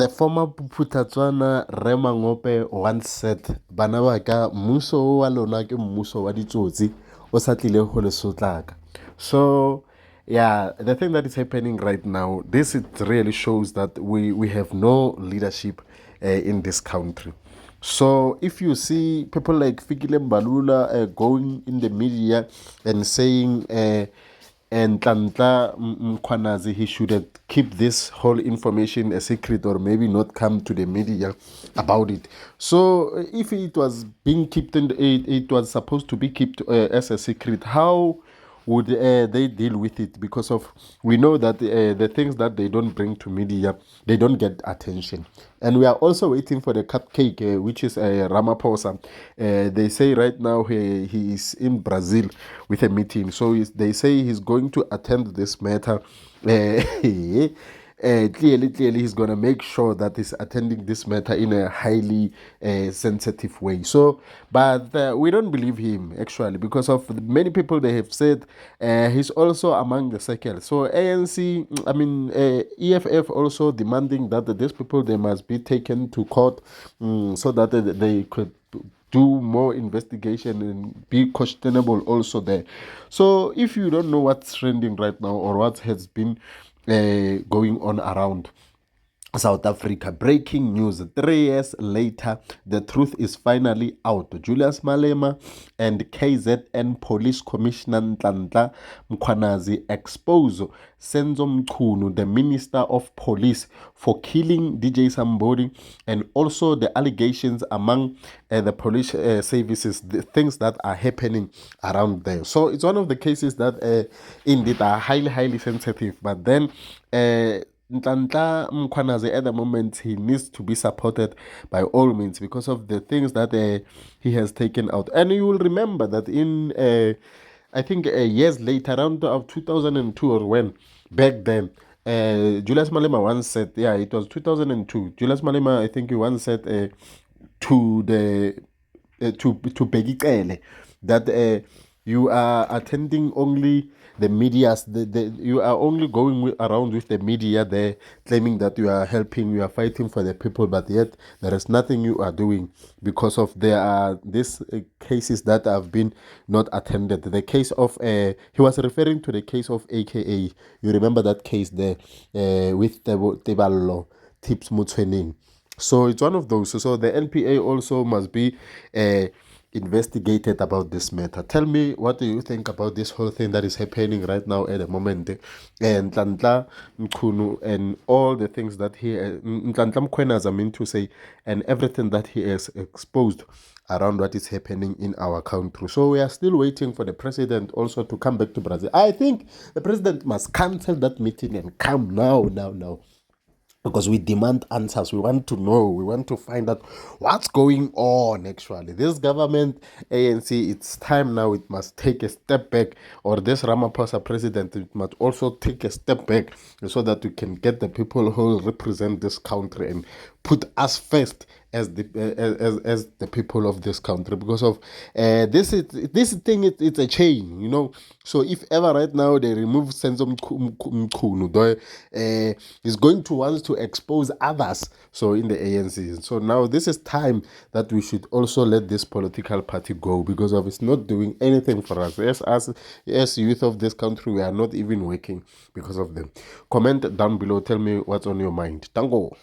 The former Putatswana Rema Ngope once said, "Bana ba ka mmuso wa lona ke mmuso wa ditsotsi o sa tlile go le sotlaka." So yeah, the thing that is happening right now, this it really shows that we have no leadership in this country. So if you see people like Fikile Mbalula going in the media and saying and Nhlanhla mkhwanazi, he should have keep this whole information a secret, or maybe not come to the media about it. So if it was being kept and it was supposed to be kept as a secret, how would they deal with it? Because of we know that the things that they don't bring to media, they don't get attention. And we are also waiting for the cupcake, which is Ramaphosa. They say right now he is in Brazil with a meeting. So they say he's going to attend this matter. Clearly, he's going to make sure that he's attending this matter in a highly sensitive way. So, but we don't believe him actually, because of many people they have said he's also among the circle. So ANC, I mean EFF also demanding that these people they must be taken to court so that they could do more investigation and be questionable also there. So if you don't know what's trending right now or what has been going on around South Africa, breaking news 3 years later, the truth is finally out. Julius Malema and KZN Police Commissioner Nhlanhla Mkhwanazi expose Senzo Mchunu, the Minister of Police, for killing DJ Sambodi, and also the allegations among the police services, the things that are happening around there. So it's one of the cases that indeed are highly sensitive, but then Nhlanhla Mkhwanazi at the moment, he needs to be supported by all means because of the things that he has taken out. And you will remember that in I think years later, around 2002 or when, back then, Julius Malema once said, yeah, it was 2002. Julius Malema, I think he once said to the to Peggy Kele that you are attending only the medias, you are only going around with the media there, claiming that you are helping, you are fighting for the people, but yet there is nothing you are doing because of there are these cases that have been not attended. The case of he was referring to the case of AKA. You remember that case there with Teballo Tips Mutwening. So it's one of those. So the NPA also must be investigated about this matter. Tell me, what do you think about this whole thing that is happening right now at the moment? And Nhlanhla Mchunu and all the things that he, Nhlanhla Mkhwanazi, I mean to say, and everything that he has exposed around what is happening in our country. So we are still waiting for the president also to come back to Brazil. I think the president must cancel that meeting and come now. Because we demand answers. We want to know. We want to find out what's going on actually. This government, ANC, it's time now. It must take a step back. Or this Ramaphosa president, it must also take a step back so that we can get the people who represent this country and put us first as the people of this country, because of this thing, it's a chain, you know. So if ever right now they remove senzo mchunu, is going to want to expose others, so in the ANC. So now this is time that we should also let this political party go, because of it's not doing anything for us. As youth of this country, we are not even working because of them. Comment down below, tell me what's on your mind. Tango.